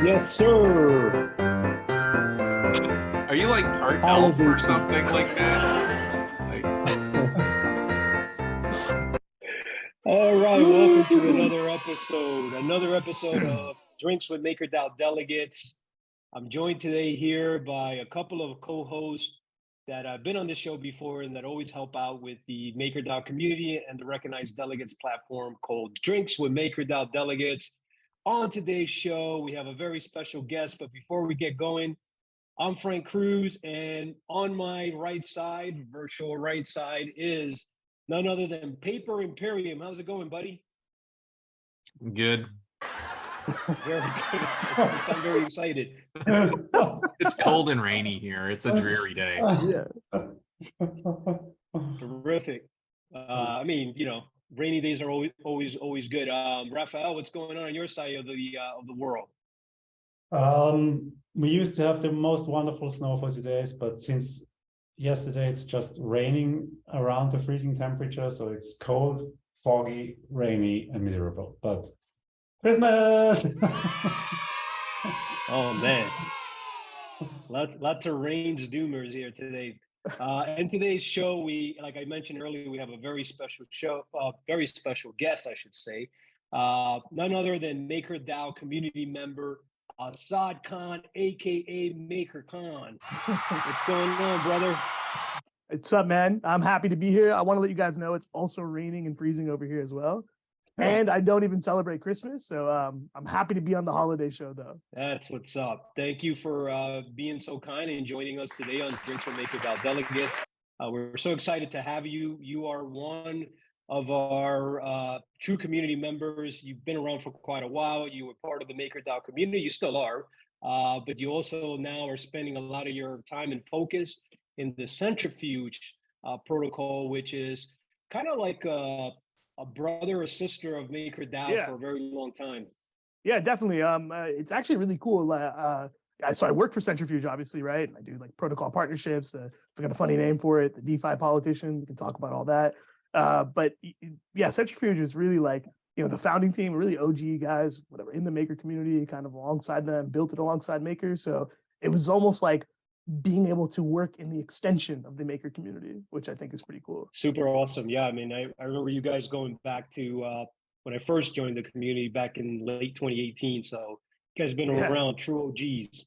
Yes, sir. Are you like part elf or something like that? All right, welcome to another episode of Drinks with MakerDAO Delegates. I'm joined today here by a couple of co-hosts that have been on the show before and that always help out with the MakerDAO community and the Recognized Delegates platform called Drinks with MakerDAO Delegates. On today's show, we have a very special guest, but before we get going, I'm Frank Cruz, and on my right side, virtual right side, is none other than PaperImperium. How's it going, buddy? Good. Very good. I'm very excited. It's cold and rainy here. It's a dreary day. Yeah. Terrific. I mean, you know, rainy days are always good. Raphael, what's going on your side of the world? We used to have the most wonderful snow for today's, but since yesterday it's just raining around the freezing temperature, so it's cold, foggy, rainy, and miserable. But Christmas! Oh man, lots of range doomers here today. And today's show, like I mentioned earlier, we have a very special show, very special guest, I should say. None other than MakerDAO community member Asad Khan, a.k.a. Maker Khan. What's going on, brother? What's up, man? I'm happy to be here. I want to let you guys know it's also raining and freezing over here as well. And I don't even celebrate Christmas, so I'm happy to be on the holiday show, though. That's what's up. Thank you for being so kind and joining us today on Drinks with MakerDAO Delegates. We're so excited to have you. You are one of our true community members. You've been around for quite a while. You were part of the MakerDAO community. You still are, but you also now are spending a lot of your time and focus in the Centrifuge Protocol, which is kind of like a brother or sister of MakerDAO for a very long time. Yeah, definitely. It's actually really cool. So I work for Centrifuge, obviously, right? And I do like protocol partnerships. I got a funny name for it, the DeFi politician. We can talk about all that. But yeah, Centrifuge is really like, you know, the founding team, really OG guys, whatever, in the Maker community, kind of alongside them, built it alongside Maker. So it was almost like being able to work in the extension of the Maker community, which I think is pretty cool. Super awesome. Yeah, I mean, I remember you guys going back to when I first joined the community back in late 2018. So you guys been around, true OGs.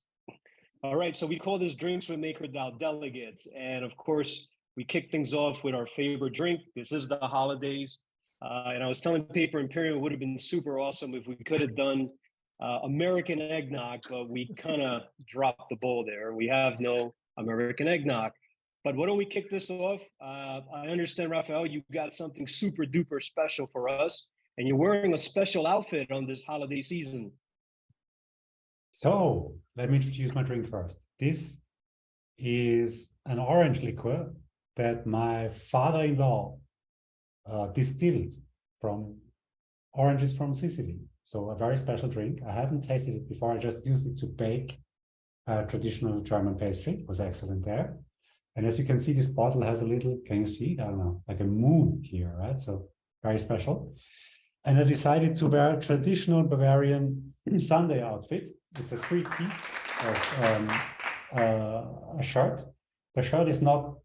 All right, so we call this Drinks with MakerDAO Delegates. And of course, we kick things off with our favorite drink. This is the holidays. And I was telling PaperImperium it would have been super awesome if we could have done American eggnog, but we kind of dropped the ball there. We have no American eggnog. But why don't we kick this off? I understand, Raphael, you got something super duper special for us, and you're wearing a special outfit on this holiday season. So let me introduce my drink first. This is an orange liqueur that my father-in-law distilled from oranges from Sicily. So a very special drink. I haven't tasted it before. I just used it to bake a traditional German pastry. It was excellent there. And as you can see, this bottle has a little, can you see? I don't know, like a moon here, right? So very special. And I decided to wear a traditional Bavarian Sunday outfit. It's a three-piece of a shirt. The shirt is not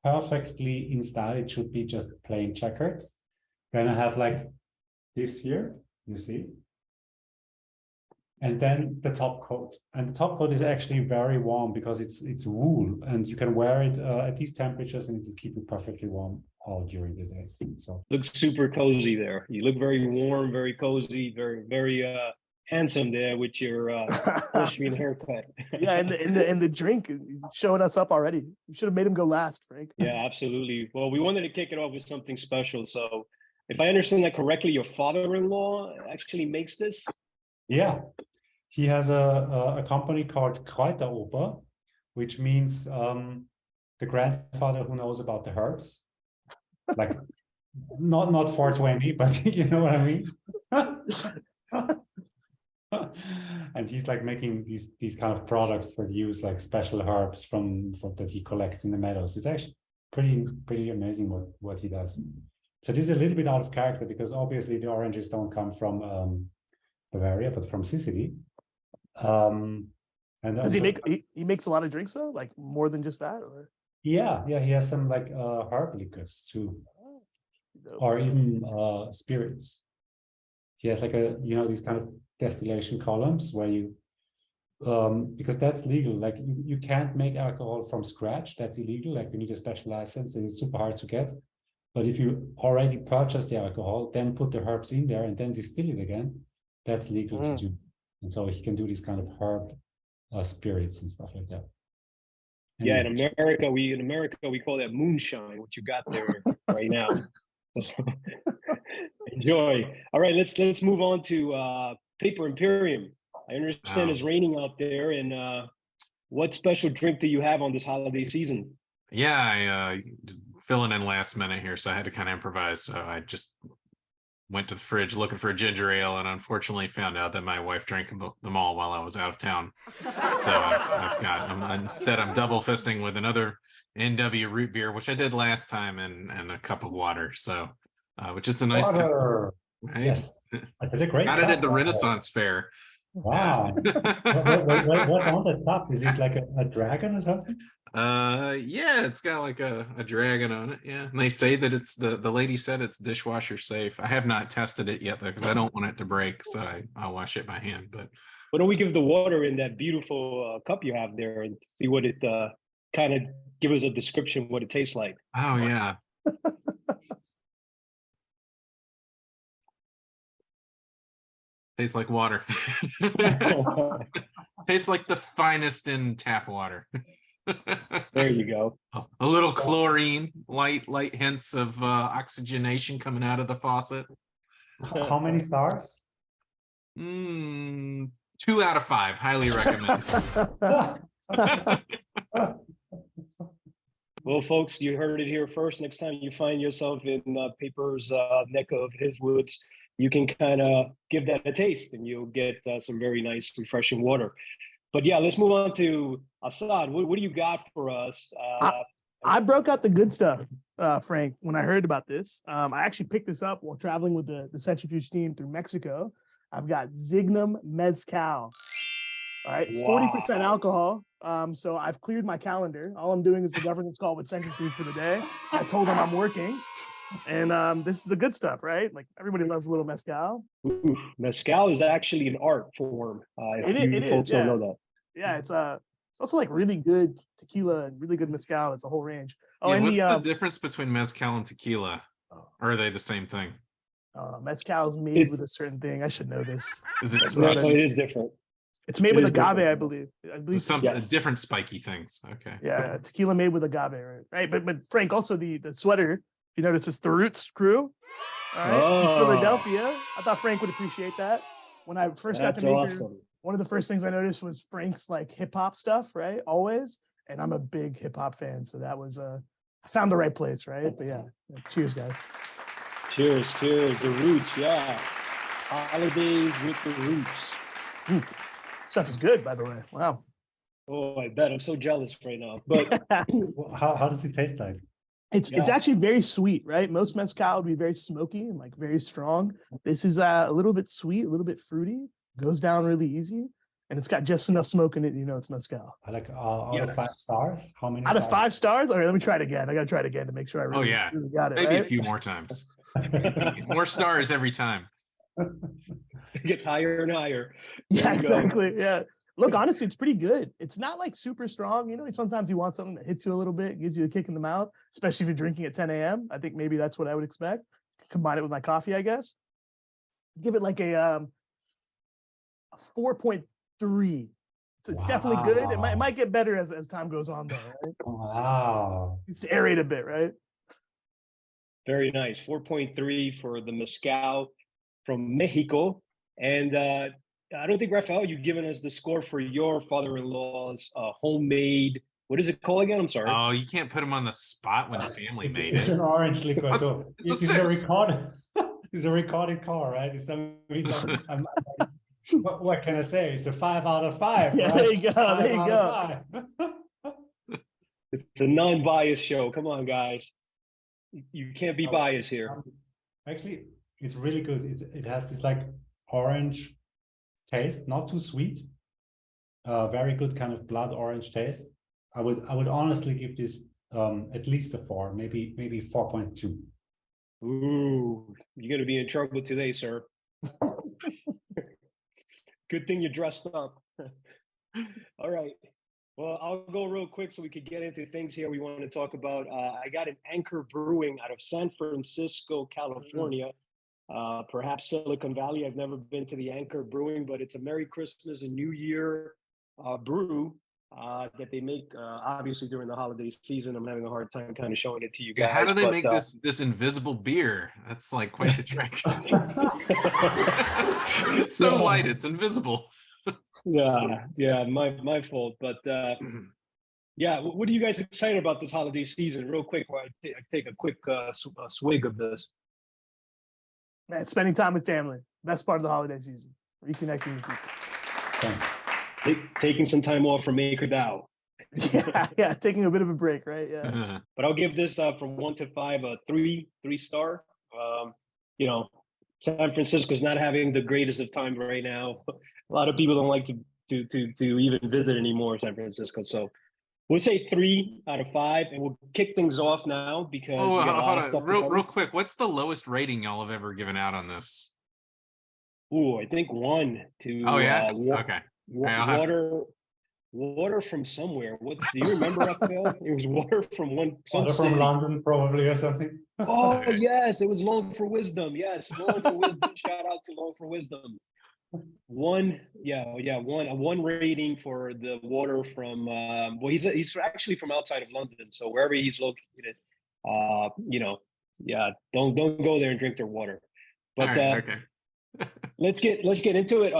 perfectly in style. It should be just plain checkered. Then I have like this here, you see. And then the top coat. And the top coat is actually very warm because it's wool, and you can wear it at these temperatures and it will keep you perfectly warm all during the day. So looks super cozy there. You look very warm, very cozy, very handsome there with your Austrian haircut. Yeah, and the drink showing us up already. You should have made him go last, Frank. Yeah, absolutely. Well, we wanted to kick it off with something special. So if I understand that correctly, your father-in-law actually makes this? Yeah. He has a company called Kraüteropa, which means the grandfather who knows about the herbs. Like not 420, but you know what I mean? And he's like making these kind of products that use like special herbs from that he collects in the meadows. It's actually pretty amazing what he does. So this is a little bit out of character because obviously the oranges don't come from Bavaria, but from Sicily. And Does he make he makes a lot of drinks though, like more than just that, or? Yeah, he has some like herb liquors too, Dope. or even spirits. He has like these kind of distillation columns where you because that's legal. Like you can't make alcohol from scratch. That's illegal. Like you need a special license and it's super hard to get. But if you already purchase the alcohol, then put the herbs in there and then distill it again, that's legal to do. And so he can do these kind of herb spirits and stuff like that. Yeah, in Anyway. America we call that moonshine. What you got there right now? Enjoy. All right, let's move on to PaperImperium. I understand it's raining out there, and what special drink do you have on this holiday season? Yeah, I filling in last minute here, so I had to kind of improvise. So I just went to the fridge looking for a ginger ale, and unfortunately found out that my wife drank them all while I was out of town. So I'm double fisting with another NW root beer, which I did last time, and a cup of water. So, which is a nice Water. Right? Yes, that's a great Got it cup. at the Renaissance Fair. Wow. What's on the top? Is it like a dragon or something? Yeah, it's got like a dragon on it. Yeah, and they say that it's the lady said it's dishwasher safe. I have not tested it yet though, because I don't want it to break, so I'll wash it by hand. But why don't we give the water in that beautiful cup you have there and see what it kind of give us a description what it tastes like? Oh yeah. Tastes like water. Tastes like the finest in tap water. There you go. A little chlorine, light hints of oxygenation coming out of the faucet. How many stars? 2 out of 5. Highly recommend. Well, folks, you heard it here first. Next time you find yourself in Paper's neck of his woods, you can kind of give that a taste and you'll get some very nice, refreshing water. But yeah, let's move on to Asad. What do you got for us? I broke out the good stuff, Frank, when I heard about this. I actually picked this up while traveling with the Centrifuge team through Mexico. I've got Zignum Mezcal. All right, 40% alcohol. So I've cleared my calendar. All I'm doing is the governance call with Centrifuge for the day. I told them I'm working. And this is the good stuff, right? Like everybody loves a little mezcal. Ooh, mezcal is actually an art form. If folks don't know that. Yeah, it's also like really good tequila and really good mezcal. It's a whole range. Oh, yeah, what's the difference between mezcal and tequila? Or are they the same thing? Mezcal is made with a certain thing. I should know this. Is it no, it is different. It's made with agave, I believe. So different spiky things. Okay. Yeah, tequila made with agave, right? But Frank, also the sweater. You notice it's the Roots crew, all right? In Philadelphia. I thought Frank would appreciate that. When I first got to Maker, one of the first things I noticed was Frank's like hip hop stuff, right? Always, and I'm a big hip hop fan, so that was I found the right place, right? But yeah, cheers, guys. Cheers, the Roots, yeah. Holidays with the Roots. Stuff is good, by the way. Wow. Oh, I bet. I'm so jealous right now. But how does it taste like? It's actually very sweet, right? Most mezcal would be very smoky and like very strong. This is a little bit sweet, a little bit fruity, goes down really easy, and it's got just enough smoke in it. You know, it's mezcal. I like out of 5 stars. How many? Out of 5 stars? All right, let me try it again. I got to try it again to make sure I really got it. Maybe right? a few more times. More stars every time. It gets higher and higher. Yeah, exactly. Yeah. Look, honestly, it's pretty good. It's not like super strong. You know, sometimes you want something that hits you a little bit, gives you a kick in the mouth, especially if you're drinking at 10 a.m. I think maybe that's what I would expect. Combine it with my coffee, I guess. Give it like a 4.3. So it's definitely good. It might get better as time goes on, though. Right? Wow. It's aerate a bit, right? Very nice. 4.3 for the mezcal from Mexico. And I don't think, Raphael, you've given us the score for your father-in-law's homemade, what is it called again? I'm sorry. Oh, you can't put him on the spot when family made it. It's an orange liquor. So it's a recorded. It's a recorded call, right? It's what can I say? It's a 5 out of 5. Yeah, right? there you go. There you go. It's a non-biased show. Come on, guys. You can't be biased here. Actually, it's really good. It has this like orange taste, not too sweet, very good kind of blood orange taste. I would honestly give this at least a 4, maybe 4.2. Ooh, you're going to be in trouble today, sir. Good thing you dressed up. All right. Well, I'll go real quick so we could get into things here we want to talk about. I got an Anchor Brewing out of San Francisco, California, perhaps Silicon Valley. I've never been to the Anchor Brewing, but it's a Merry Christmas and New Year brew that they make obviously during the holiday season. I'm having a hard time kind of showing it to you guys. Yeah, how do they make this invisible beer? That's like quite the trick. It's so light, it's invisible. Yeah, my fault. But yeah, what are you guys excited about this holiday season? Real quick, while I take a quick swig of this. Man, spending time with family. Best part of the holiday season. Reconnecting with people. Taking some time off from MakerDAO. Yeah, taking a bit of a break, right? Yeah. But I'll give this from 1 to 5 a 3 star. You know, San Francisco's not having the greatest of time right now. A lot of people don't like to even visit anymore San Francisco. So we'll say 3 out of 5, and we'll kick things off now because we got a lot of stuff. Real quick, what's the lowest rating y'all have ever given out on this? Ooh, I think 1 to. Oh yeah. Okay. Water from somewhere. Do you remember, Raphael? It was water from some Water city. from London, probably, or something. Oh yes, it was Long for Wisdom. Yes, Long for Wisdom. Shout out to Long for Wisdom. 1 rating for the water from. Well, he's actually from outside of London, so wherever he's located, don't go there and drink their water. But okay. let's get into it.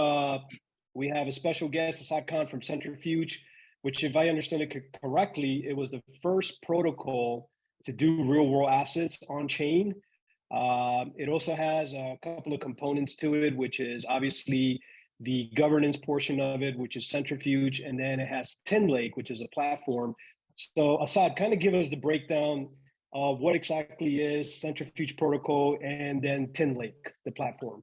We have a special guest, Asad Khan from Centrifuge, which, if I understand it correctly, it was the first protocol to do real-world assets on chain. It also has a couple of components to it, which is obviously the governance portion of it, which is Centrifuge, and then it has TinLake, which is a platform. So Asad, kind of give us the breakdown of what exactly is Centrifuge Protocol and then TinLake, the platform.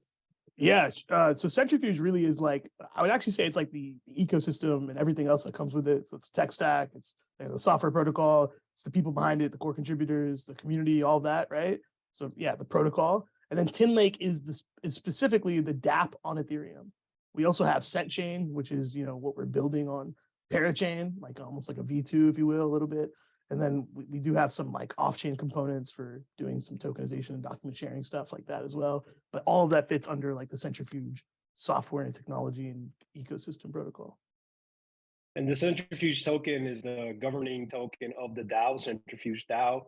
Yeah, so Centrifuge really is like, I would actually say it's like the ecosystem and everything else that comes with it. So it's tech stack, it's the software protocol, it's the people behind it, the core contributors, the community, all that, right? So yeah, the protocol. And then TinLake is specifically the dApp on Ethereum. We also have CentChain, which is what we're building on Parachain, like almost like a V2, if you will, a little bit. And then we do have some like off-chain components for doing some tokenization and document sharing stuff like that as well. But all of that fits under like the Centrifuge software and technology and ecosystem protocol. And the Centrifuge token is the governing token of the DAO, Centrifuge DAO.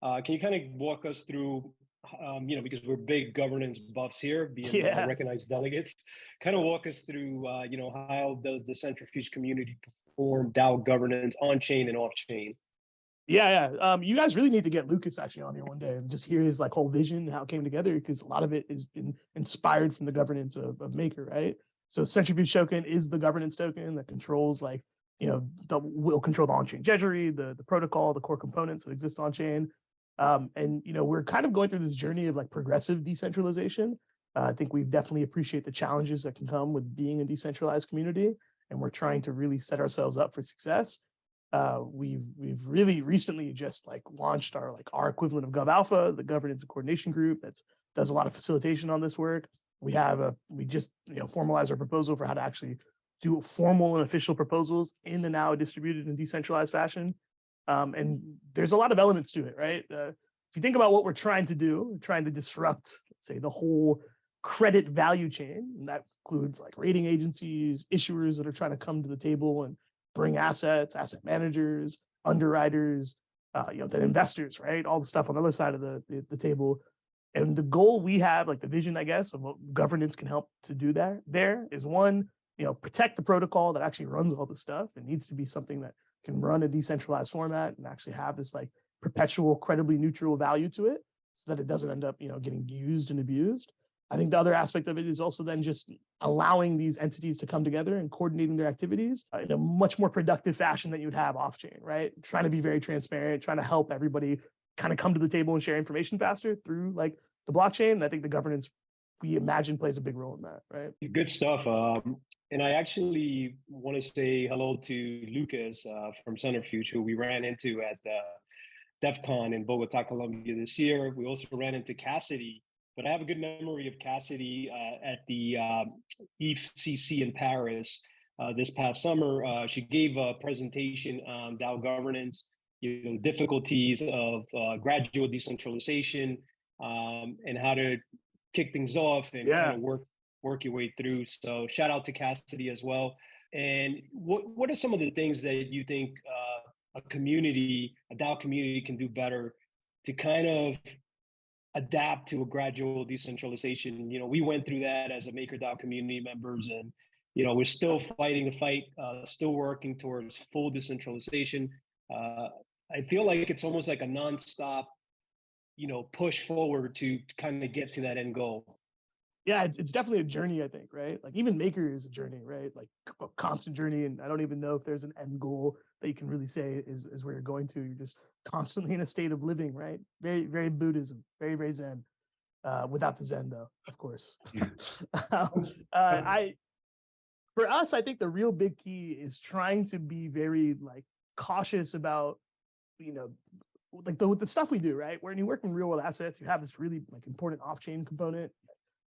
Can you kind of walk us through, because we're big governance buffs here, being recognized delegates, kind of walk us through, how does the Centrifuge community perform DAO governance on chain and off chain? Yeah. You guys really need to get Lucas actually on here one day and just hear his like whole vision and how it came together, because a lot of it has been inspired from the governance of Maker, right? So Centrifuge token is the governance token that controls will control the on-chain treasury, the protocol, the core components that exist on-chain. And we're kind of going through this journey of like progressive decentralization. I think we definitely appreciate the challenges that can come with being a decentralized community, and we're trying to really set ourselves up for success. We've really recently just like launched our equivalent of Gov Alpha, the governance and coordination group that does a lot of facilitation on this work. We just formalized our proposal for how to actually do formal and official proposals in a now distributed and decentralized fashion. And there's a lot of elements to it, right? If you think about what we're trying to do, we're trying to disrupt, let's say, the whole credit value chain, and that includes like rating agencies, issuers that are trying to come to the table and bring assets, asset managers, underwriters, then investors, right? All the stuff on the other side of the table. And the goal we have, like the vision, I guess, of what governance can help to do there is one, protect the protocol that actually runs all the stuff. It needs to be something that can run a decentralized format and actually have this like perpetual, credibly neutral value to it so that it doesn't end up, getting used and abused. I think the other aspect of it is also then just allowing these entities to come together and coordinating their activities in a much more productive fashion that you'd have off-chain, right? Trying to be very transparent, trying to help everybody kind of come to the table and share information faster through like the blockchain. And I think the governance, we imagine, plays a big role in that, right? Good stuff. And I actually want to say hello to Lucas from Centrifuge, who we ran into at DEF CON in Bogota, Colombia this year. We also ran into Cassidy, but I have a good memory of Cassidy at the EFCC in Paris this past summer. She gave a presentation on DAO governance, difficulties of gradual decentralization, and how to kick things off and kind of work your way through. So shout out to Cassidy as well. And what are some of the things that you think a DAO community can do better to kind of adapt to a gradual decentralization? We went through that as a MakerDAO community members, and we're still fighting the fight, still working towards full decentralization. I feel like it's almost like a nonstop, push forward to kind of get to that end goal. Yeah, it's definitely a journey, I think, right? Like even Maker is a journey, right? Like a constant journey. And I don't even know if there's an end goal that you can really say is where you're going to. You're just constantly in a state of living, right? Very, very Buddhism, very, very Zen. Without the Zen, though, of course. For us, I think the real big key is trying to be very cautious about, with the stuff we do, right? When you work in real world assets, you have this really important off-chain component.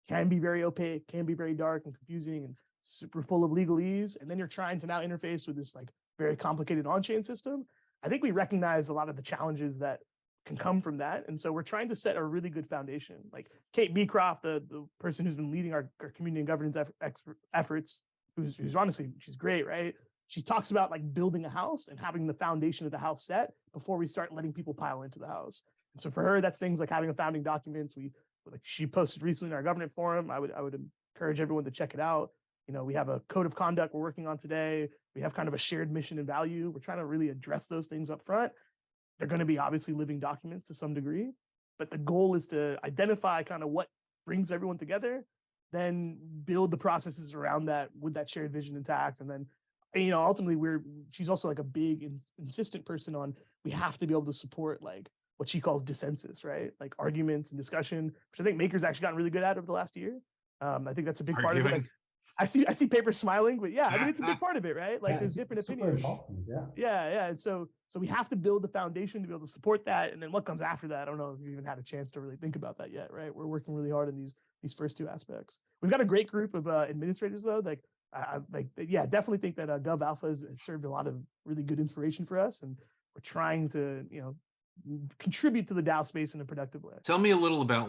Can be very opaque, can be very dark and confusing and super full of legalese. And then you're trying to now interface with this very complicated on-chain system. I think we recognize a lot of the challenges that can come from that. And so we're trying to set a really good foundation. Like Kate Beecroft, the person who's been leading our community and governance efforts, who's honestly, she's great, right? She talks about building a house and having the foundation of the house set before we start letting people pile into the house. And so for her, that's things like having a founding documents. She posted recently in our governance forum. I would encourage everyone to check it out. We have a code of conduct we're working on today. We have kind of a shared mission and value. We're trying to really address those things up front. They're going to be obviously living documents to some degree, but the goal is to identify kind of what brings everyone together, then build the processes around that with that shared vision intact. And then, ultimately she's also a big insistent person on, we have to be able to support what she calls dissensus, right? Arguments and discussion, which I think Maker's actually gotten really good at over the last year. I think that's a big part of it. I see Paper smiling, but yeah, I mean, it's a big part of it, right? There's different opinions. Yeah. And so we have to build the foundation to be able to support that. And then what comes after that, I don't know if you even had a chance to really think about that yet, right? We're working really hard in these first two aspects. We've got a great group of administrators though. Definitely think that Gov Alpha has served a lot of really good inspiration for us. And we're trying to, contribute to the DAO space in a productive way. Tell me a little about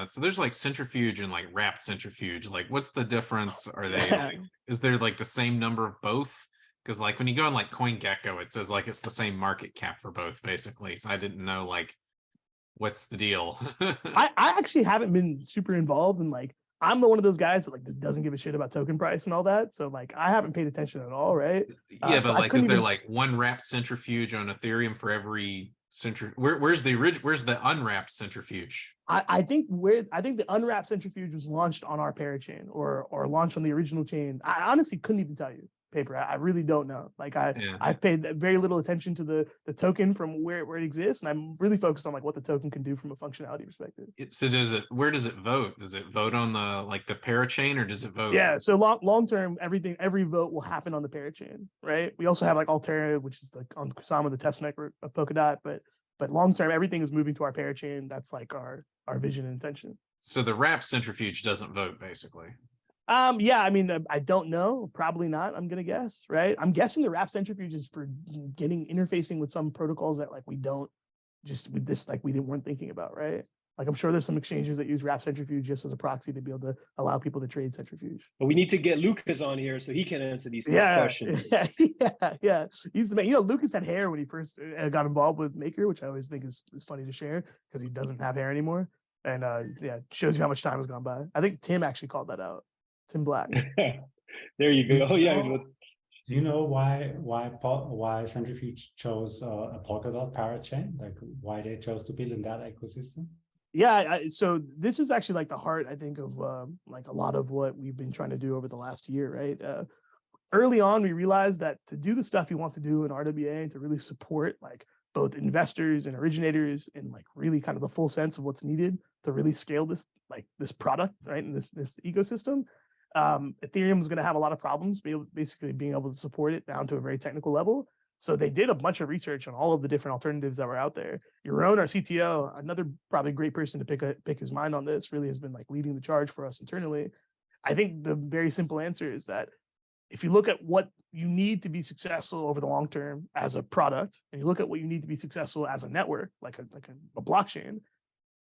so there's centrifuge and wrapped centrifuge. What's the difference? Are they is there the same number of both? Because when you go on CoinGecko, it says it's the same market cap for both basically. So I didn't know what's the deal. I actually haven't been super involved in I'm one of those guys that just doesn't give a shit about token price and all that. So I haven't paid attention at all, right? Yeah, but is there one wrapped centrifuge on Ethereum for every where's the unwrapped centrifuge? I think the unwrapped centrifuge was launched on our parachain or launched on the original chain. I honestly couldn't even tell you, Paper. I really don't know. I've paid very little attention to the token from where it exists, and I'm really focused on what the token can do from a functionality perspective. So where does it vote? Does it vote on the the parachain, or does it vote? Yeah, so long term, every vote will happen on the parachain, right? We also have Altera, which is on Kusama, the test network of Polkadot, but long term, everything is moving to our parachain. That's our vision and intention. So the wrapped centrifuge doesn't vote, basically. Yeah, I mean, I don't know. Probably not. I'm gonna guess, right? I'm guessing the wrap centrifuge is for interfacing with some protocols that we weren't thinking about, right? I'm sure there's some exchanges that use wrap centrifuge just as a proxy to be able to allow people to trade centrifuge. But we need to get Lucas on here so he can answer these questions. Yeah. He's the man. Lucas had hair when he first got involved with Maker, which I always think is funny to share because he doesn't have hair anymore. And shows you how much time has gone by. I think Tim actually called that out. Tim Black. There you go. Yeah. Do you know why Centrifuge chose a Polkadot parachain? Why they chose to build in that ecosystem? Yeah, so this is actually the heart, I think, of a lot of what we've been trying to do over the last year, right? Early on, we realized that to do the stuff you want to do in RWA and to really support both investors and originators in really kind of the full sense of what's needed to really scale this this product, right, and this ecosystem, Ethereum was going to have a lot of problems, basically being able to support it down to a very technical level. So they did a bunch of research on all of the different alternatives that were out there. Yaron, our CTO, another probably great person to pick his mind on this, really has been like leading the charge for us internally. I think the very simple answer is that if you look at what you need to be successful over the long term as a product, and you look at what you need to be successful as a network, like a blockchain,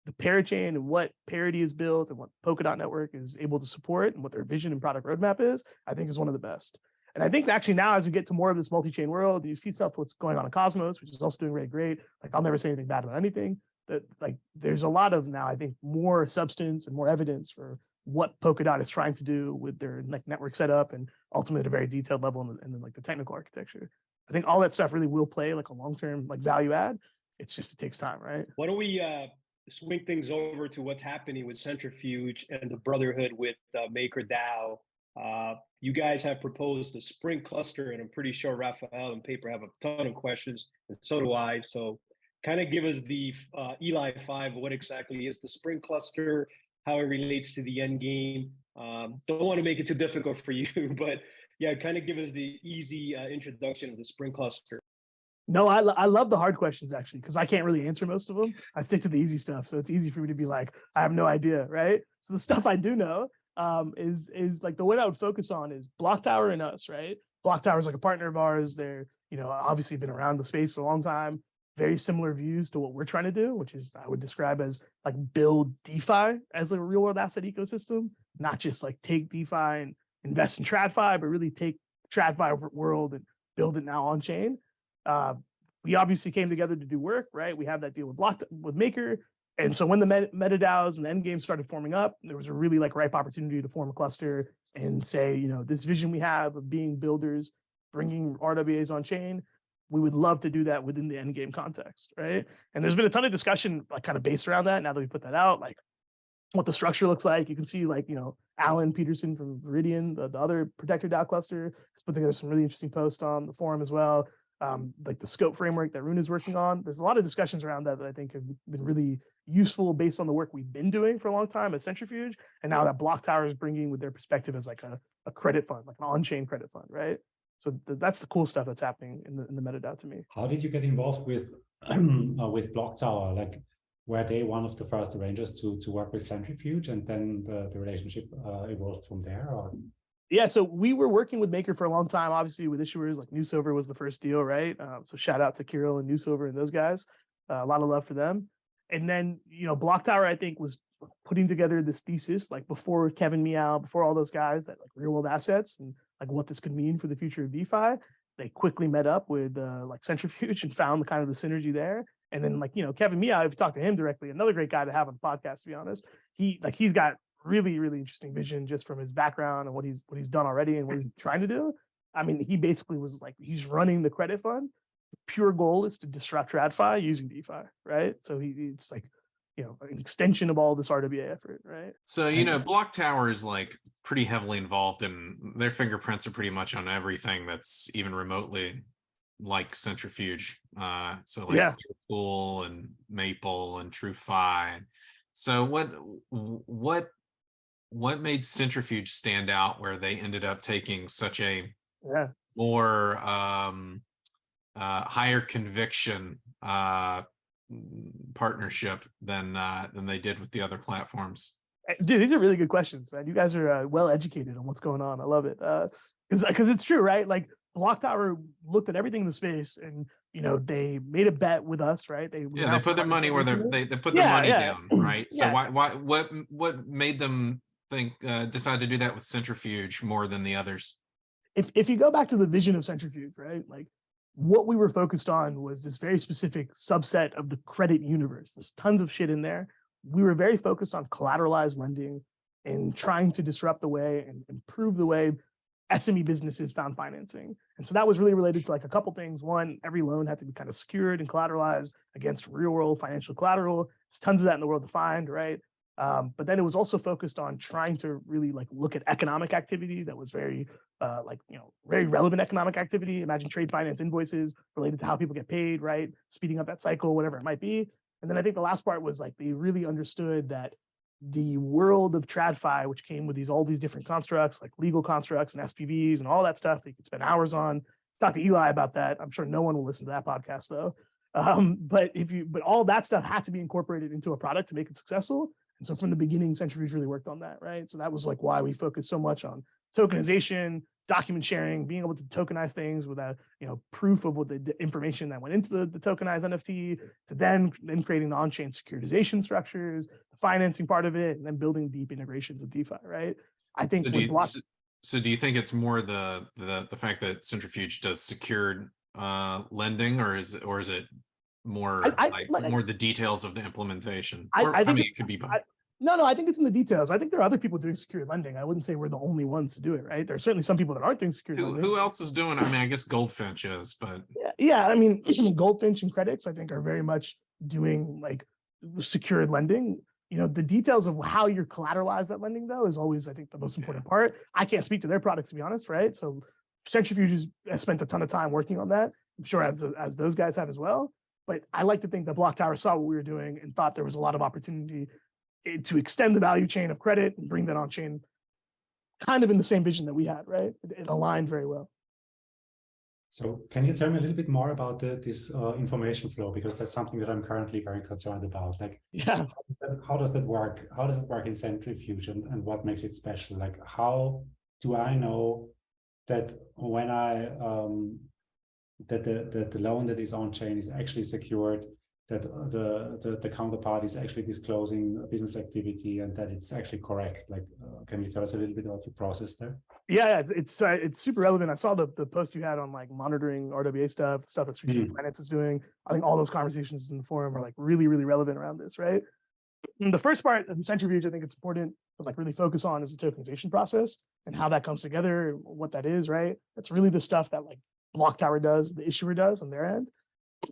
the parachain and what Parity is built and what Polkadot Network is able to support and what their vision and product roadmap is, I think is one of the best. And I think actually now, as we get to more of this multi-chain world, you see stuff what's going on in Cosmos, which is also doing really great. Like, I'll never say anything bad about anything. That, like, there's a lot of now, I think, more substance and more evidence for what Polkadot is trying to do with their like network setup and ultimately at a very detailed level and then like the technical architecture. I think all that stuff really will play like a long-term like value add. It's just, it takes time, right? Why don't we swing things over to what's happening with Centrifuge and the brotherhood with MakerDAO? You guys have proposed a Spring Cluster, and I'm pretty sure Raphael and Paper have a ton of questions, and so do I. So kind of give us the Eli 5, what exactly is the Spring Cluster, how it relates to the Endgame. Don't want to make it too difficult for you, but yeah, kind of give us the easy introduction of the Spring Cluster. No, I love the hard questions actually, because I can't really answer most of them. I stick to the easy stuff. So it's easy for me to be like, I have no idea, right? So the stuff I do know is like the one I would focus on is BlackTower and us, right? BlackTower is like a partner of ours. They're, you know, obviously been around the space for a long time. Very similar views to what we're trying to do, which is I would describe as like build DeFi as a real world asset ecosystem, not just like take DeFi and invest in TradFi, but really take TradFi world and build it now on chain. We obviously came together to do work, right? We have that deal with Maker. And so when the MetaDAOs and the Endgame started forming up, there was a really like ripe opportunity to form a cluster and say, you know, this vision we have of being builders, bringing RWAs on chain, we would love to do that within the Endgame context, right? And there's been a ton of discussion like kind of based around that now that we put that out, like what the structure looks like. You can see like, you know, Alan Peterson from Viridian, the other protector DAO cluster, has put together some really interesting posts on the forum as well. Like the scope framework that Rune is working on. There's a lot of discussions around that I think have been really useful based on the work we've been doing for a long time at Centrifuge. And now that BlackTower is bringing with their perspective as like a credit fund, like an on-chain credit fund, right? So that's the cool stuff that's happening in the MetaDAO to me. How did you get involved with BlackTower? Like, were they one of the first arrangers to work with Centrifuge, and then the relationship evolved from there? Or? Yeah, so we were working with Maker for a long time, obviously with issuers like Newsover was the first deal, right? So shout out to Kirill and Newsover and those guys. A lot of love for them. And then, you know, BlackTower, I think, was putting together this thesis, like before Kevin Meow, before all those guys, that like real world assets and like what this could mean for the future of DeFi. They quickly met up with like Centrifuge and found the kind of the synergy there. And then like, you know, Kevin Meow, if you talk to him directly, another great guy to have on the podcast, to be honest, he's got really, really interesting vision just from his background and what he's done already and what he's trying to do. I mean, he basically was like, he's running the credit fund. The pure goal is to disrupt TradFi using DeFi, right? So it's like, you know, an extension of all this RWA effort, right? So, you know, BlackTower is like pretty heavily involved, and their fingerprints are pretty much on everything that's even remotely like Centrifuge. So like Pool and Maple and TrueFi. So what made Centrifuge stand out where they ended up taking such a more higher conviction partnership than they did with the other platforms? Dude, these are really good questions, man. You guys are well educated on what's going on. I love it because it's true, right? Like BlackTower looked at everything in the space, and you know they made a bet with us, right? They put their money where they put their money down, right? So what made them think decide to do that with Centrifuge more than the others? If you go back to the vision of Centrifuge, right? Like what we were focused on was this very specific subset of the credit universe. There's tons of shit in there. We were very focused on collateralized lending and trying to disrupt the way and improve the way SME businesses found financing. And so that was really related to like a couple things. One, every loan had to be kind of secured and collateralized against real world financial collateral. There's tons of that in the world to find, right? But then it was also focused on trying to really like look at economic activity that was very very relevant economic activity. Imagine trade finance invoices related to how people get paid, right? Speeding up that cycle, whatever it might be. And then I think the last part was like they really understood that the world of TradFi, which came with all these different constructs, like legal constructs and SPVs and all that stuff that you could spend hours on. Talk to Eli about that. I'm sure no one will listen to that podcast though. But all that stuff had to be incorporated into a product to make it successful. And so from the beginning, Centrifuge really worked on that, right? So that was like why we focused so much on tokenization, document sharing, being able to tokenize things with a proof of what the information that went into the tokenized NFT, to then creating the on-chain securitization structures, the financing part of it, and then building deep integrations with DeFi, right? I think so do you think it's more the fact that Centrifuge does secured lending, or is it more more the details of the implementation? I think it could be both. No, I think it's in the details. I think there are other people doing secured lending. I wouldn't say we're the only ones to do it, right? There are certainly some people that aren't doing secured lending. Who else is doing? I mean, I guess Goldfinch is, but yeah. I mean, Goldfinch and Credits, I think, are very much doing like secured lending. The details of how you collateralize that lending, though, is always, I think, the most important part. I can't speak to their products, to be honest, right? So Centrifuge has spent a ton of time working on that. I'm sure as those guys have as well. But I like to think that BlackTower saw what we were doing and thought there was a lot of opportunity to extend the value chain of credit and bring that on chain, kind of in the same vision that we had, right? It aligned very well. So can you tell me a little bit more about this information flow? Because that's something that I'm currently very concerned about. Like, yeah, how does that work? How does it work in Centrifuge, and what makes it special? Like, how do I know that when I that the loan that is on chain is actually secured, that the counterpart is actually disclosing business activity, and that it's actually correct? Like, can you tell us a little bit about the process there? Yeah, it's super relevant. I saw the post you had on like monitoring RWA stuff that strategic finance is doing. I think all those conversations in the forum are like really, really relevant around this, right? And the first part of Centrifuge, I think it's important to like really focus on, is the tokenization process and how that comes together, what that is, right? That's really the stuff that like BlackTower does, the issuer does on their end.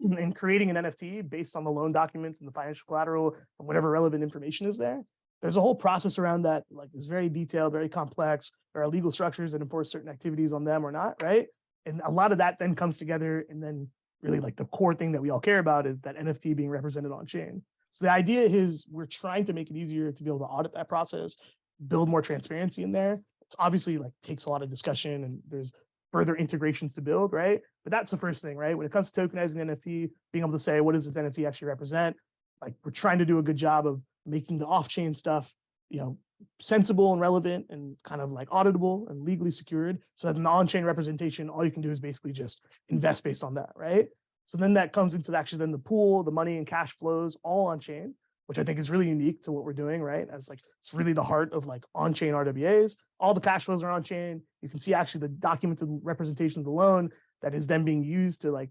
And creating an NFT based on the loan documents and the financial collateral and whatever relevant information is there. There's a whole process around that, like it's very detailed, very complex. There are legal structures that enforce certain activities on them or not, right? And a lot of that then comes together, and then really like the core thing that we all care about is that NFT being represented on chain. So the idea is we're trying to make it easier to be able to audit that process, build more transparency in there. It's obviously like takes a lot of discussion, and there's further integrations to build, right? But that's the first thing, right? When it comes to tokenizing NFT, being able to say, what does this NFT actually represent? Like, we're trying to do a good job of making the off-chain stuff, sensible and relevant and kind of like auditable and legally secured, so that in the on-chain representation, all you can do is basically just invest based on that, right? So then that comes into actually then the pool, the money and cash flows all on-chain, which I think is really unique to what we're doing, right? As like, it's really the heart of like on-chain RWAs. All the cash flows are on-chain. You can see actually the documented representation of the loan that is then being used to like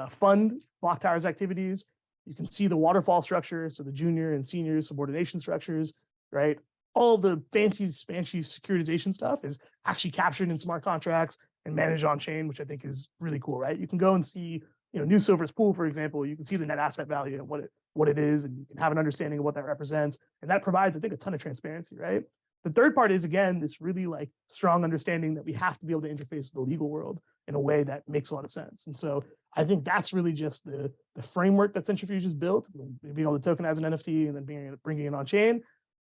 fund BlackTower's activities. You can see the waterfall structure, so the junior and senior subordination structures, right? All the fancy securitization stuff is actually captured in smart contracts and managed on-chain, which I think is really cool, right? You can go and see, New Silver's pool, for example. You can see the net asset value and what it is, and you can have an understanding of what that represents. And that provides, I think, a ton of transparency, right? The third part is, again, this really like strong understanding that we have to be able to interface with the legal world in a way that makes a lot of sense. And so I think that's really just the framework that Centrifuge has built, being able to tokenize an NFT and then bringing it on chain,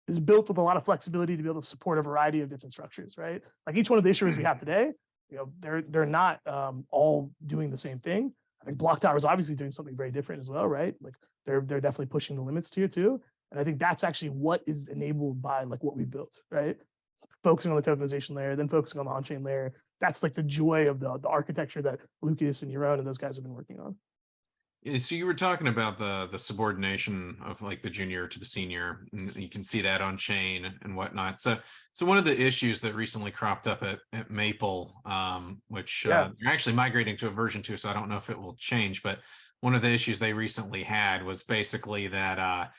is built with a lot of flexibility to be able to support a variety of different structures, right? Like each one of the issuers we have today, they're not all doing the same thing. I think BlackTower is obviously doing something very different as well, right? Like they're definitely pushing the limits here too. And I think that's actually what is enabled by like what we built, right? Focusing on the tokenization layer, then focusing on the on-chain layer. That's like the joy of the architecture that Lucas and Yaron and those guys have been working on. So you were talking about the subordination of like the junior to the senior, and you can see that on chain and whatnot. So one of the issues that recently cropped up at Maple, which they're actually migrating to a version 2, so I don't know if it will change, but one of the issues they recently had was basically that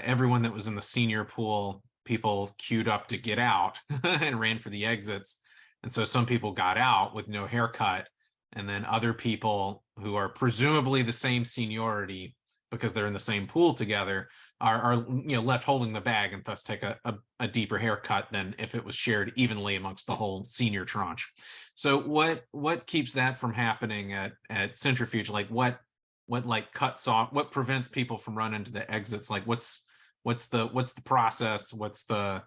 everyone that was in the senior pool, people queued up to get out and ran for the exits. And so some people got out with no haircut, and then other people who are presumably the same seniority because they're in the same pool together are left holding the bag and thus take a deeper haircut than if it was shared evenly amongst the whole senior tranche. So what keeps that from happening at Centrifuge? Like what like cuts off, what prevents people from running to the exits? Like what's what's the process? What's the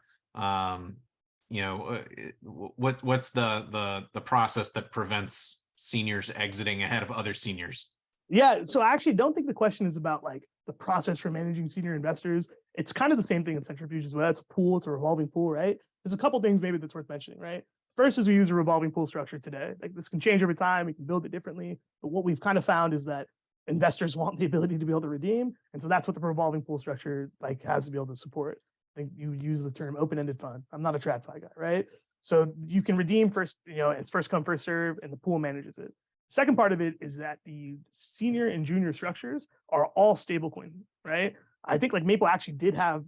what's the process that prevents seniors exiting ahead of other seniors? Yeah, so I actually don't think the question is about like the process for managing senior investors. It's kind of the same thing in Centrifuge as well. It's a pool, it's a revolving pool, right? There's a couple things maybe that's worth mentioning, right? First is we use a revolving pool structure today. Like this can change over time, we can build it differently. But what we've kind of found is that investors want the ability to be able to redeem. And so that's what the revolving pool structure like has to be able to support. I think you use the term open-ended fund. I'm not a TradFi guy, right? So you can redeem first, it's first come, first serve, and the pool manages it. Second part of it is that the senior and junior structures are all stablecoin, right? I think like Maple actually did have,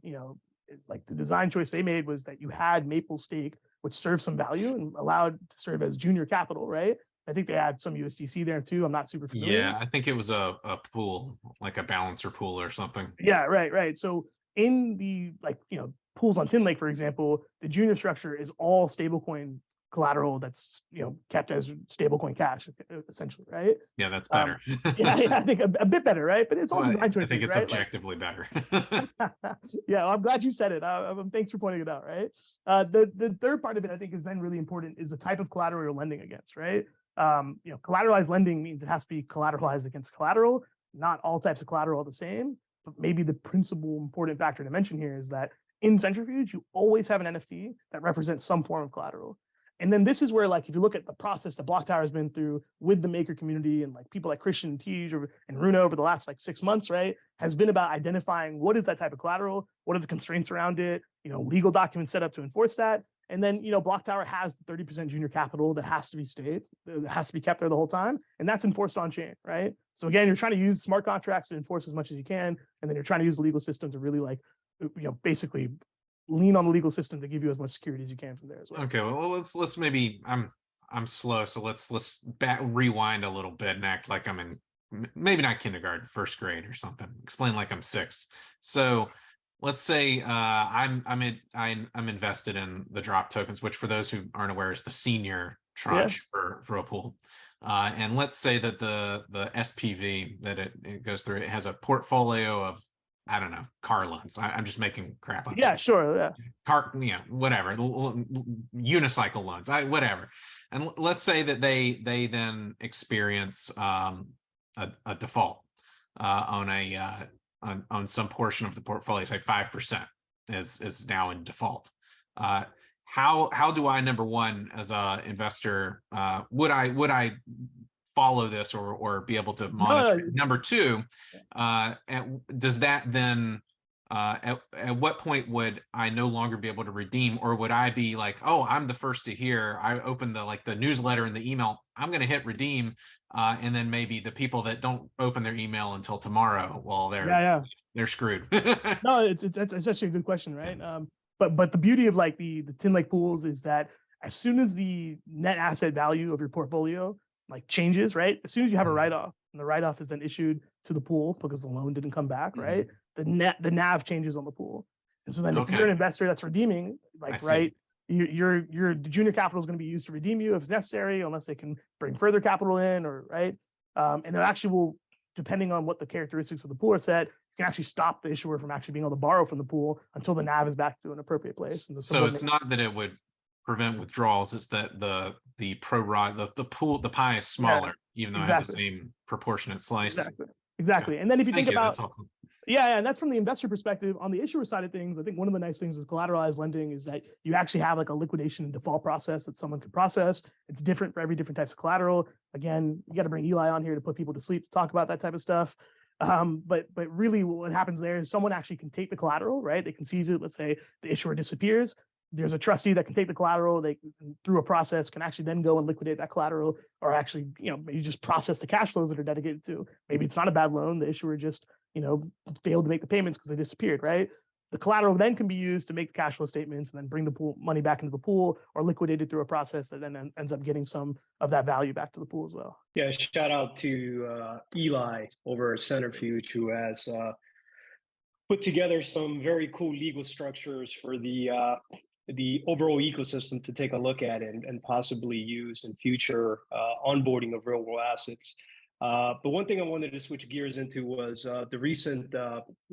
like the design choice they made was that you had Maple stake, which served some value and allowed to serve as junior capital, right? I think they had some USDC there too. I'm not super familiar. Yeah, I think it was a pool, like a balancer pool or something. Yeah, right. So in the pools on Tin Lake, for example, the junior structure is all stablecoin collateral that's kept as stablecoin cash, essentially, right? Yeah, that's better. Yeah, I think a bit better, right? But it's all design choices. I think it's right? objectively better. Yeah, well, I'm glad you said it. Thanks for pointing it out, right? The third part of it, I think, is then really important is the type of collateral you're lending against, right? Collateralized lending means it has to be collateralized against collateral. Not all types of collateral are the same, but maybe the principal important factor to mention here is that in Centrifuge, you always have an NFT that represents some form of collateral. And then this is where, like, if you look at the process that BlackTower has been through with the maker community and like people like Christian and Tej and Runa over the last like 6 months, right, has been about identifying what is that type of collateral, what are the constraints around it, legal documents set up to enforce that. And then, BlackTower has the 30% junior capital that has to be stayed, that has to be kept there the whole time. And that's enforced on chain, right? So again, you're trying to use smart contracts to enforce as much as you can. And then you're trying to use the legal system to really basically lean on the legal system to give you as much security as you can from there as well. Okay, well, let's maybe I'm slow, so let's rewind a little bit and act like I'm in maybe not kindergarten, first grade or something. Explain like I'm 6. So let's say I'm invested in the drop tokens, which for those who aren't aware is the senior tranche for a pool. And let's say that the SPV that it goes through, it has a portfolio of, I don't know, car loans. I'm just making crap up. Yeah, sure. Yeah. Car, whatever, unicycle loans, whatever. And let's say that they then experience a default on some portion of the portfolio, say 5% is now in default. How do I, number one, as a investor, would I follow this or be able to monitor? No. Number two, does that then at what point would I no longer be able to redeem, or would I be like, oh, I'm the first to hear, I open the newsletter and the email, I'm going to hit redeem, and then maybe the people that don't open their email until tomorrow, well, they're screwed. No, it's actually a good question, right? But the beauty of like the Tin Lake pools is that as soon as the net asset value of your portfolio like changes, right? As soon as you have a write-off, and the write-off is then issued to the pool because the loan didn't come back, right? The NAV changes on the pool. And so then if you're an investor that's redeeming, like, right, your junior capital is going to be used to redeem you if it's necessary, unless they can bring further capital in, or right. And it actually will, depending on what the characteristics of the pool are set, you can actually stop the issuer from actually being able to borrow from the pool until the NAV is back to an appropriate place. So it's not that it would prevent withdrawals, it's that the pool, the pie is smaller, even though it has the same proportionate slice. Exactly. And then if you think about, Yeah, and that's from the investor perspective. On the issuer side of things, I think one of the nice things is collateralized lending is that you actually have like a liquidation and default process that someone can process. It's different for every different types of collateral. Again, you got to bring Eli on here to put people to sleep to talk about that type of stuff. But really what happens there is someone actually can take the collateral, right? They can seize it. Let's say the issuer disappears. There's a trustee that can take the collateral. They, through a process, can actually then go and liquidate that collateral, or actually, maybe just process the cash flows that are dedicated to. Maybe it's not a bad loan. The issuer just, failed to make the payments because they disappeared, right? The collateral then can be used to make the cash flow statements and then bring the pool money back into the pool, or liquidated through a process that then ends up getting some of that value back to the pool as well. Yeah, shout out to Eli over at Centrifuge, who has put together some very cool legal structures for the overall ecosystem to take a look at and possibly use in future onboarding of real world assets. But one thing I wanted to switch gears into was the recent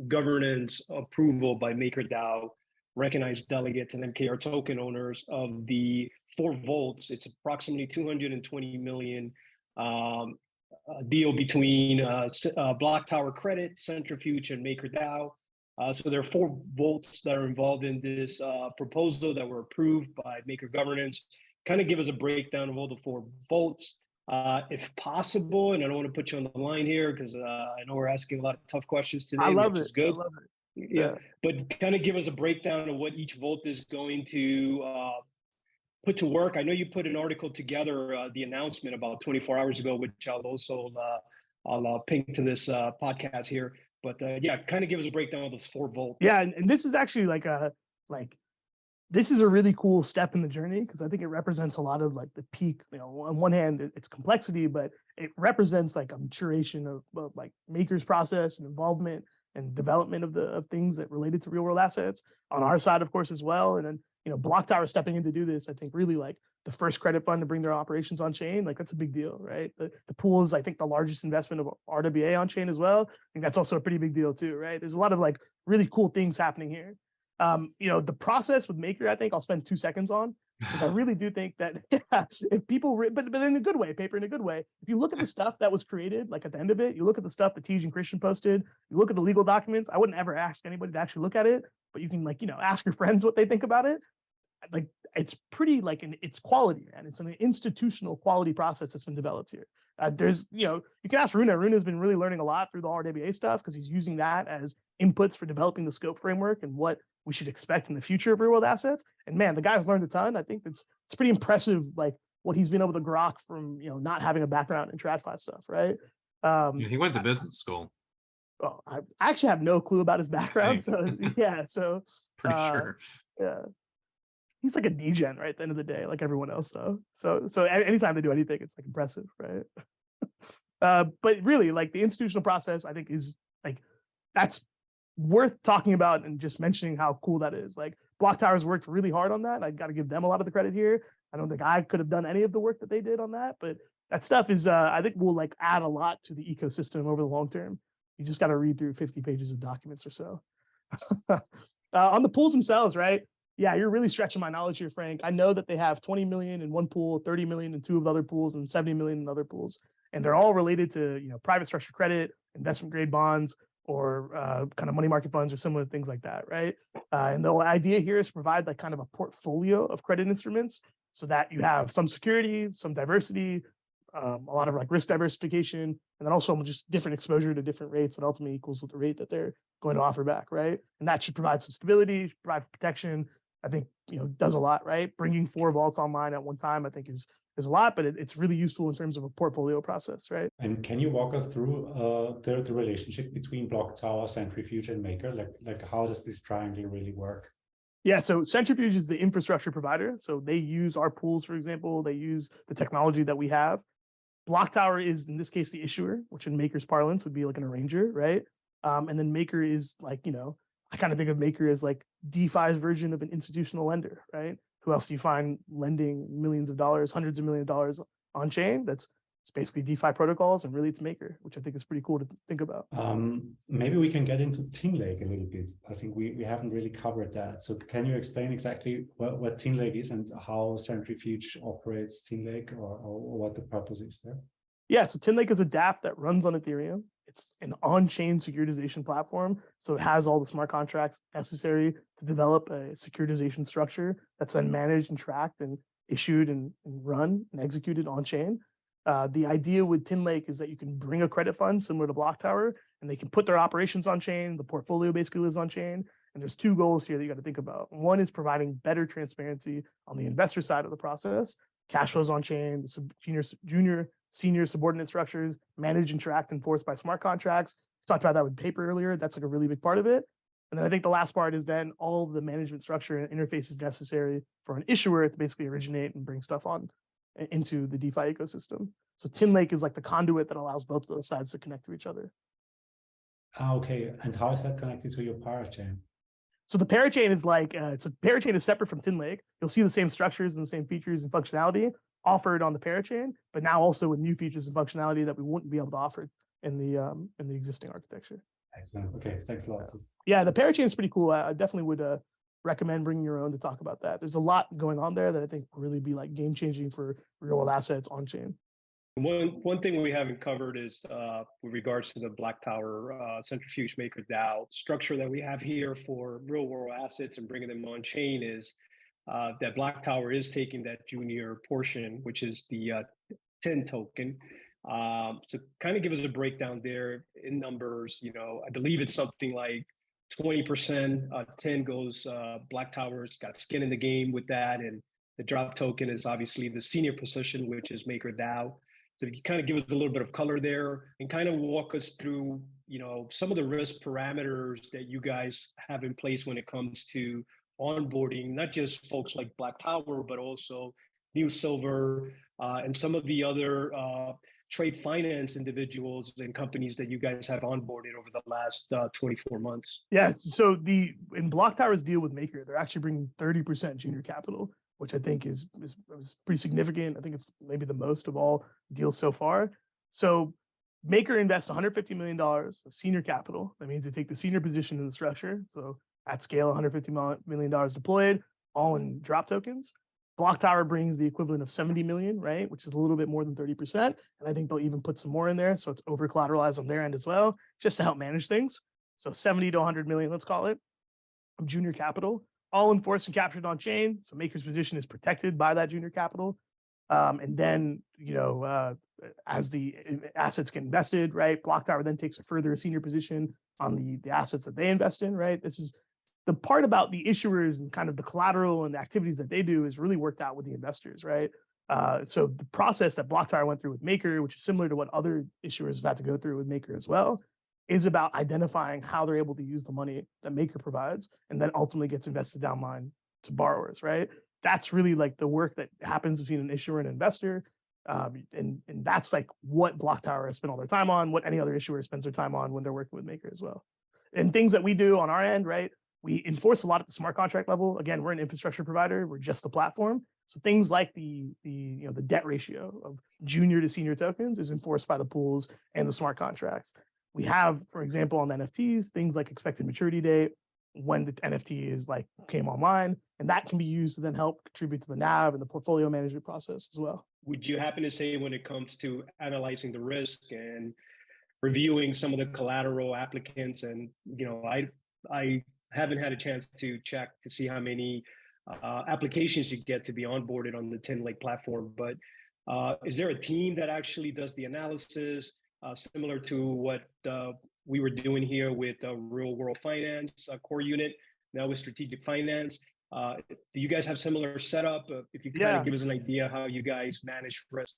governance approval by MakerDAO, recognized delegates and MKR token owners of the 4 volts. It's approximately 220 million deal between BlackTower Credit, Centrifuge, and MakerDAO. So there are 4 volts that are involved in this proposal that were approved by Maker Governance. Kind of give us a breakdown of all the 4 volts. If possible, and I don't want to put you on the line here because I know we're asking a lot of tough questions today, which is good. I love it. Yeah, but kind of give us a breakdown of what each volt is going to put to work. I know you put an article together, the announcement about 24 hours ago, which I'll also I'll ping to this podcast here. But yeah, kind of give us a breakdown of those 4 volts. Yeah, and this is actually this is a really cool step in the journey because I think it represents a lot of like the peak. You know, on one hand, it's complexity, but it represents like a maturation of like Maker's process and involvement and development of things that related to real world assets on our side, of course, as well. And then, you know, BlackTower stepping in to do this, I think really like the first credit fund to bring their operations on chain, like that's a big deal, right? The pool is, I think, the largest investment of RWA on chain as well. I think that's also a pretty big deal too, right? There's a lot of like really cool things happening here. You know, the process with Maker, I think I'll spend 2 seconds on, because I really do think that if people, but in a good way, paper in a good way, if you look at the stuff that was created, like at the end of it, you look at the stuff that Tej and Christian posted, you look at the legal documents, I wouldn't ever ask anybody to actually look at it, but you can like, you know, ask your friends what they think about it. Like, it's pretty like, it's quality, man. It's an institutional quality process that's been developed here. There's, you know, you can ask Runa. Runa's been really learning a lot through the RWA stuff because he's using that as inputs for developing the scope framework and what we should expect in the future of real world assets. And man, the guy's learned a ton. I think it's pretty impressive, like what he's been able to grok from, you know, not having a background in TradFi stuff, right? Yeah, he went to business school. Oh, I actually have no clue about his background. So yeah, so pretty sure. Yeah. He's like a degen, right? At the end of the day, like everyone else, though. So anytime they do anything, it's like impressive, right? But really, like the institutional process, I think is like that's worth talking about and just mentioning how cool that is. Like BlackTower's worked really hard on that. I got to give them a lot of the credit here. I don't think I could have done any of the work that they did on that, but that stuff is, I think, will like add a lot to the ecosystem over the long term. You just got to read through 50 pages of documents or so. On the pools themselves, right? Yeah, you're really stretching my knowledge here, Frank. I know that they have 20 million in one pool, 30 million in 2 of the other pools, and 70 million in other pools. And they're all related to, you know, private structured credit, investment grade bonds, or kind of money market funds or similar things like that, right? And the idea here is to provide like kind of a portfolio of credit instruments so that you have some security, some diversity, a lot of like risk diversification, and then also just different exposure to different rates that ultimately equals with the rate that they're going to offer back, right? And that should provide some stability, provide protection. I think, you know, does a lot, right? Bringing 4 vaults online at one time, I think is a lot, but it's really useful in terms of a portfolio process, right? And can you walk us through the relationship between BlackTower, Centrifuge, and Maker? Like how does this triangle really work? Yeah, so Centrifuge is the infrastructure provider. So they use our pools, for example. They use the technology that we have. BlackTower is, in this case, the issuer, which in Maker's parlance would be like an arranger, right? And then Maker is like, you know, I kind of think of Maker as like DeFi's version of an institutional lender, right? Who else do you find lending millions of dollars, hundreds of millions of dollars on chain? It's basically DeFi protocols, and really it's Maker, which I think is pretty cool to think about. Maybe we can get into TinLake a little bit. I think we haven't really covered that. So can you explain exactly what TinLake is and how Centrifuge operates TinLake, or what the purpose is there? Yeah, so TinLake is a dApp that runs on Ethereum. It's an on-chain securitization platform. So it has all the smart contracts necessary to develop a securitization structure that's then managed and tracked and issued and run and executed on-chain. The idea with TinLake is that you can bring a credit fund similar to BlackTower, and they can put their operations on-chain. The portfolio basically lives on-chain. And there's 2 goals here that you got to think about. One is providing better transparency on the investor side of the process. Cash flows on-chain, junior, senior subordinate structures, managed and tracked and enforced by smart contracts. We talked about that with paper earlier. That's like a really big part of it. And then I think the last part is then all of the management structure and interfaces necessary for an issuer to basically originate and bring stuff on into the DeFi ecosystem. So TinLake is like the conduit that allows both of those sides to connect to each other. Okay, and how is that connected to your parachain? So the parachain is like, so parachain is separate from TinLake. You'll see the same structures and the same features and functionality. offered on the parachain, but now also with new features and functionality that we wouldn't be able to offer in the existing architecture. Excellent. Okay, thanks a lot. Yeah, the parachain is pretty cool. I definitely would recommend bringing your own to talk about that. There's a lot going on there that I think will really be like game changing for real world assets on chain. One thing we haven't covered is with regards to the BlackTower Centrifuge MakerDAO structure that we have here for real world assets and bringing them on chain is that BlackTower is taking that junior portion, which is the 10 token. So kind of give us a breakdown there in numbers. I believe it's something like 20%, 10 goes, BlackTower's got skin in the game with that. And the drop token is obviously the senior position, which is MakerDAO. So if you kind of give us a little bit of color there and kind of walk us through, some of the risk parameters that you guys have in place when it comes to onboarding, not just folks like BlackTower, but also New Silver and some of the other trade finance individuals and companies that you guys have onboarded over the last 24 months. Yeah, so in BlackTower's deal with Maker, they're actually bringing 30% junior capital, which I think is pretty significant. I think it's maybe the most of all deals so far. So Maker invests $150 million of senior capital. That means they take the senior position in the structure. So at scale, $150 million deployed, all in drop tokens. BlackTower brings the equivalent of 70 million, right? Which is a little bit more than 30%. And I think they'll even put some more in there. So it's over collateralized on their end as well, just to help manage things. So 70 to 100 million, let's call it, of junior capital, all enforced and captured on chain. So Maker's position is protected by that junior capital. And then, as the assets get invested, right, BlackTower then takes a further senior position on the assets that they invest in, right? This is the part about the issuers and kind of the collateral and the activities that they do is really worked out with the investors, right? So the process that BlackTower went through with Maker, which is similar to what other issuers have had to go through with Maker as well, is about identifying how they're able to use the money that Maker provides and then ultimately gets invested downline to borrowers, right? That's really like the work that happens between an issuer and an investor. And that's like what BlackTower has spent all their time on, what any other issuer spends their time on when they're working with Maker as well. And things that we do on our end, right? We enforce a lot at the smart contract level. Again, we're an infrastructure provider. We're just the platform. So things like the debt ratio of junior to senior tokens is enforced by the pools and the smart contracts. We have, for example, on NFTs, things like expected maturity date, when the NFT is like came online, and that can be used to then help contribute to the NAV and the portfolio management process as well. Would you happen to say when it comes to analyzing the risk and reviewing some of the collateral applicants, and I haven't had a chance to check to see how many applications you get to be onboarded on the 10 Lake platform, but is there a team that actually does the analysis similar to what we were doing here with real world finance core unit, now with strategic finance? Do you guys have similar setup? If you could kind of give us an idea how you guys manage risk.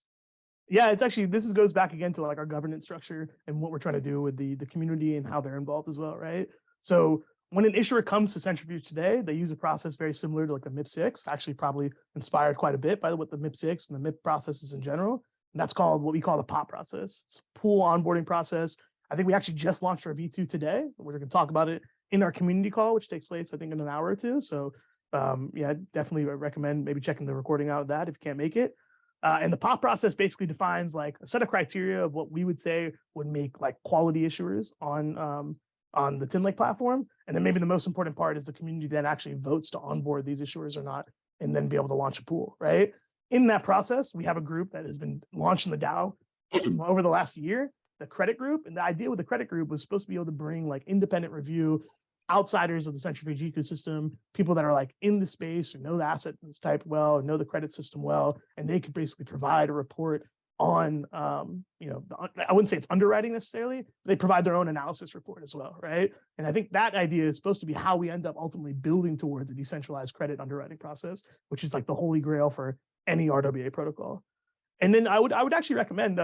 Yeah, it's actually, this goes back again to like our governance structure and what we're trying to do with the community and how they're involved as well, right? So when an issuer comes to Centrifuge today, they use a process very similar to like the MIP6, actually probably inspired quite a bit by what the MIP6 and the MIP processes in general. And that's called what we call the POP process. It's a pool onboarding process. I think we actually just launched our V2 today. We're going to talk about it in our community call, which takes place, I think, in an hour or two. So yeah, definitely recommend maybe checking the recording out of that if you can't make it. And the POP process basically defines like a set of criteria of what we would say would make like quality issuers on the 10 Lake platform. And then maybe the most important part is the community then actually votes to onboard these issuers or not, and then be able to launch a pool, right? In that process, we have a group that has been launching the DAO over the last year, the credit group. And the idea with the credit group was supposed to be able to bring like independent review, outsiders of the Centrifuge ecosystem, people that are like in the space or know the asset type well, or know the credit system well, and they could basically provide a report on, I wouldn't say it's underwriting necessarily, but they provide their own analysis report as well, right? And I think that idea is supposed to be how we end up ultimately building towards a decentralized credit underwriting process, which is like the holy grail for any RWA protocol. And then I would actually recommend,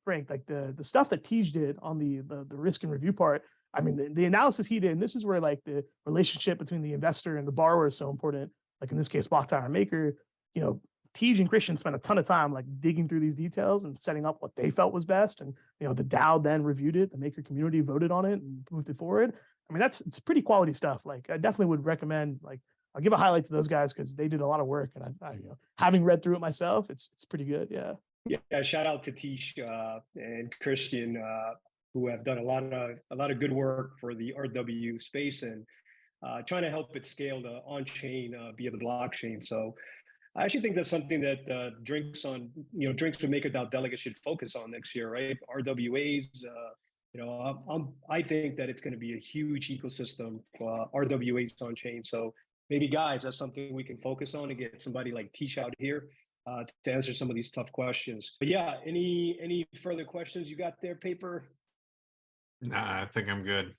Frank, like the stuff that Tej did on the risk and review part. I mean, the analysis he did, and this is where like the relationship between the investor and the borrower is so important. Like in this case, BlackTower and Maker, Tej and Christian spent a ton of time like digging through these details and setting up what they felt was best. And, the DAO then reviewed it, the Maker community voted on it and moved it forward. I mean, it's pretty quality stuff. Like I definitely would recommend like I'll give a highlight to those guys because they did a lot of work, and I you know, having read through it myself, it's pretty good. Yeah. Yeah. Shout out to Tish and Christian, who have done a lot of good work for the RW space and trying to help it scale the on-chain via the blockchain. So I actually think that's something that drinks with MakerDAO Delegates should focus on next year, right? RWAs. I think that it's going to be a huge ecosystem for RWAs on chain. So maybe, guys, that's something we can focus on and get somebody like Tish out here to answer some of these tough questions. But yeah, any further questions you got there, Paper? Nah, I think I'm good.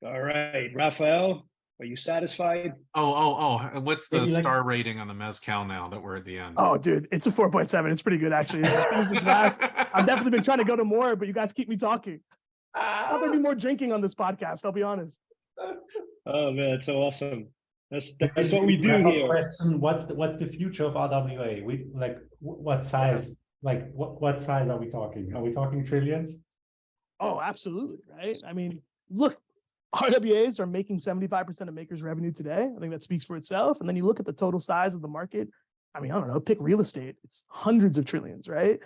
All right, Raphael, are you satisfied? Oh! What's the star rating on the mezcal now that we're at the end? Oh, dude, it's a 4.7. It's pretty good, actually. It's vast. I've definitely been trying to go to more, but you guys keep me talking. I thought there'd be more drinking on this podcast, I'll be honest. Oh man, that's so awesome. That's what we do here. Question: What's the future of RWA? We like what size? Like what size are we talking? Are we talking trillions? Oh, absolutely, right? I mean, look, RWAs are making 75% of Maker's revenue today. I think that speaks for itself. And then you look at the total size of the market. I mean, I don't know, pick real estate. It's hundreds of trillions, right?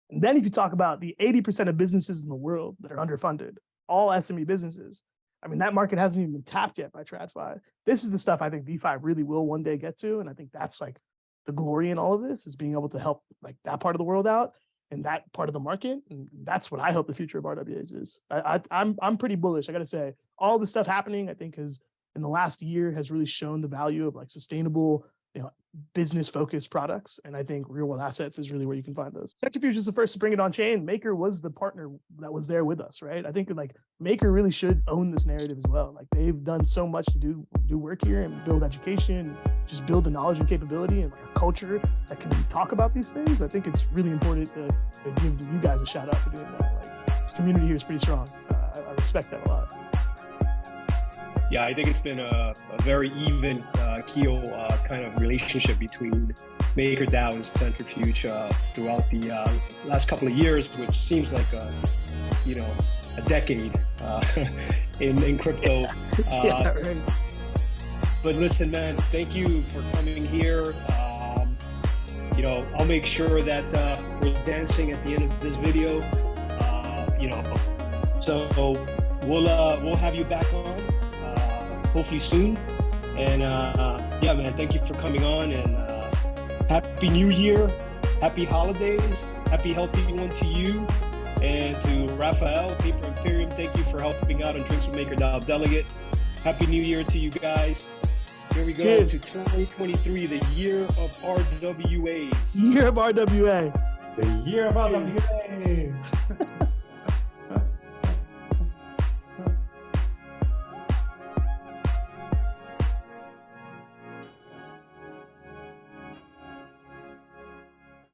And then if you talk about the 80% of businesses in the world that are underfunded, all SME businesses, I mean, that market hasn't even been tapped yet by TradFi. This is the stuff I think DeFi really will one day get to. And I think that's like the glory in all of this, is being able to help like that part of the world out and that part of the market. And that's what I hope the future of RWAs is. I'm pretty bullish. I got to say, all the stuff happening, I think, has in the last year has really shown the value of like sustainable, business focused products. And I think real world assets is really where you can find those. Centrifuge is the first to bring it on chain. Maker was the partner that was there with us, right? I think like Maker really should own this narrative as well. Like they've done so much to do work here and build education, just build the knowledge and capability and like a culture that can talk about these things. I think it's really important to give you guys a shout out for doing that. Like this community here is pretty strong. I respect that a lot. Yeah, I think it's been a very even keel kind of relationship between MakerDAO and Centrifuge throughout the last couple of years, which seems like a decade in crypto. Yeah, right. But listen, man, thank you for coming here. I'll make sure that we're dancing at the end of this video. So we'll have you back on. Hopefully soon. And yeah, man, thank you for coming on, and happy new year, happy holidays, happy healthy one to you, and to Raphael, PaperImperium, thank you for helping out on Drinks with MakerDAO Delegate. Happy new year to you guys. Here we go. Cheers. To 2023, the year of RWAs. Year of RWA. The year of RWAs.